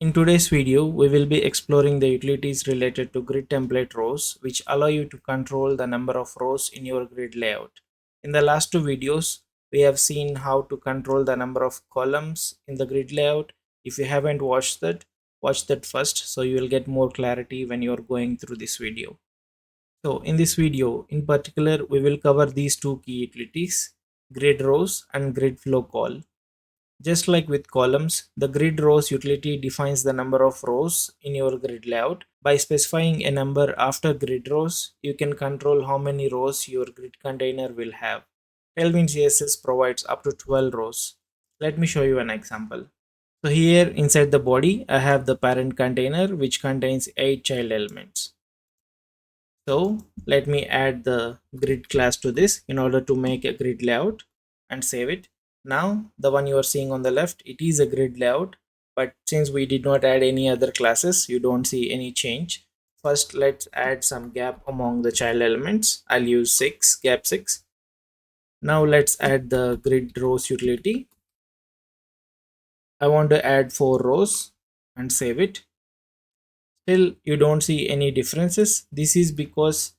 In today's video, we will be exploring the utilities related to grid template rows, which allow you to control the number of rows in your grid layout. In the last two videos, we have seen how to control the number of columns in the grid layout. If you haven't watched that, watch that first so you will get more clarity when you are going through this video. So in this video, in particular, we will cover these two key utilities, grid rows and grid flow call. Just like with columns, the grid rows utility defines the number of rows in your grid layout. By specifying a number after grid rows, you can control how many rows your grid container will have. Tailwind CSS provides up to 12 rows. Let me show you an example. So here inside the body, I have the parent container which contains 8 child elements. So let me add the grid class to this in order to make a grid layout and save it. Now the one you are seeing on the left, it is a grid layout, but since we did not add any other classes, you don't see any change. First, let's add some gap among the child elements. I'll use 6, gap 6. Now let's add the grid rows utility. I want to add 4 rows and save it. Still, you don't see any differences. This is because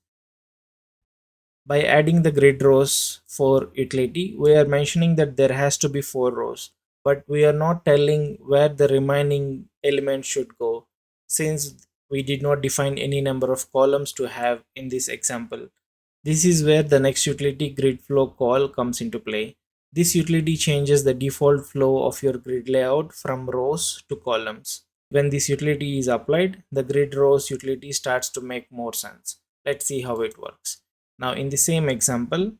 by adding the grid rows for utility, we are mentioning that there has to be 4 rows, but we are not telling where the remaining elements should go, since we did not define any number of columns to have in this example. This is where the next utility grid flow call comes into play. This utility changes the default flow of your grid layout from rows to columns. When this utility is applied, the grid rows utility starts to make more sense. Let's see how it works. Now in the same example,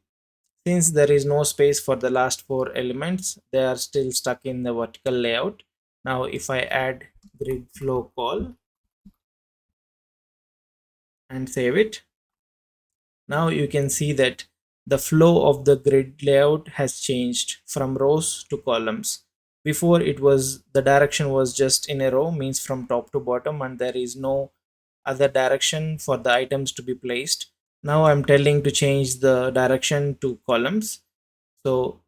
since there is no space for the last 4 elements, they are still stuck in the vertical layout. Now if I add grid flow call and save it, now you can see that the flow of the grid layout has changed from rows to columns. Before it was the direction was just in a row, means from top to bottom, and there is no other direction for the items to be placed. Now I'm telling to change the direction to columns. So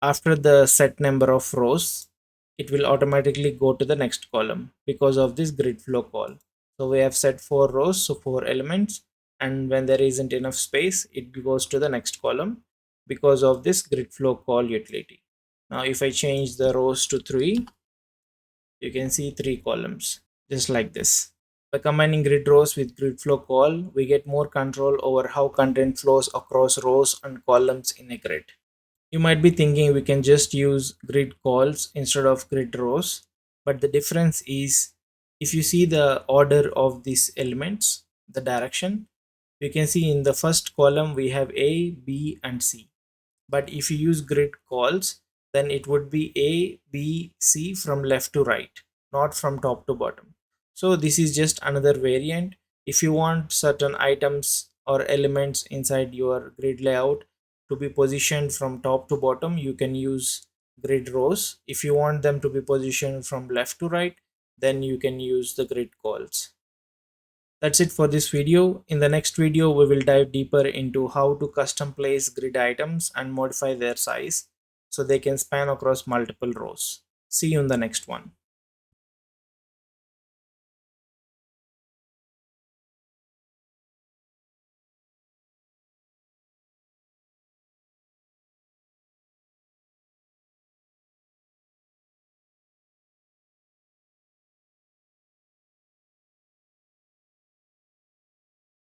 after the set number of rows, it will automatically go to the next column because of this grid flow call. So we have set 4 rows, so 4 elements, and when there isn't enough space, it goes to the next column because of this grid flow call utility. Now if I change the rows to 3, you can see 3 columns just like this. By combining grid rows with grid flow call, we get more control over how content flows across rows and columns in a grid. You might be thinking we can just use grid calls instead of grid rows, but the difference is if you see the order of these elements, the direction, you can see in the first column we have A, B and C. But if you use grid calls, then it would be A, B, C from left to right, not from top to bottom. So this is just another variant. If you want certain items or elements inside your grid layout to be positioned from top to bottom, you can use grid rows. If you want them to be positioned from left to right, then you can use the grid calls. That's it for this video. In the next video, we will dive deeper into how to custom place grid items and modify their size so they can span across multiple rows. See you in the next one.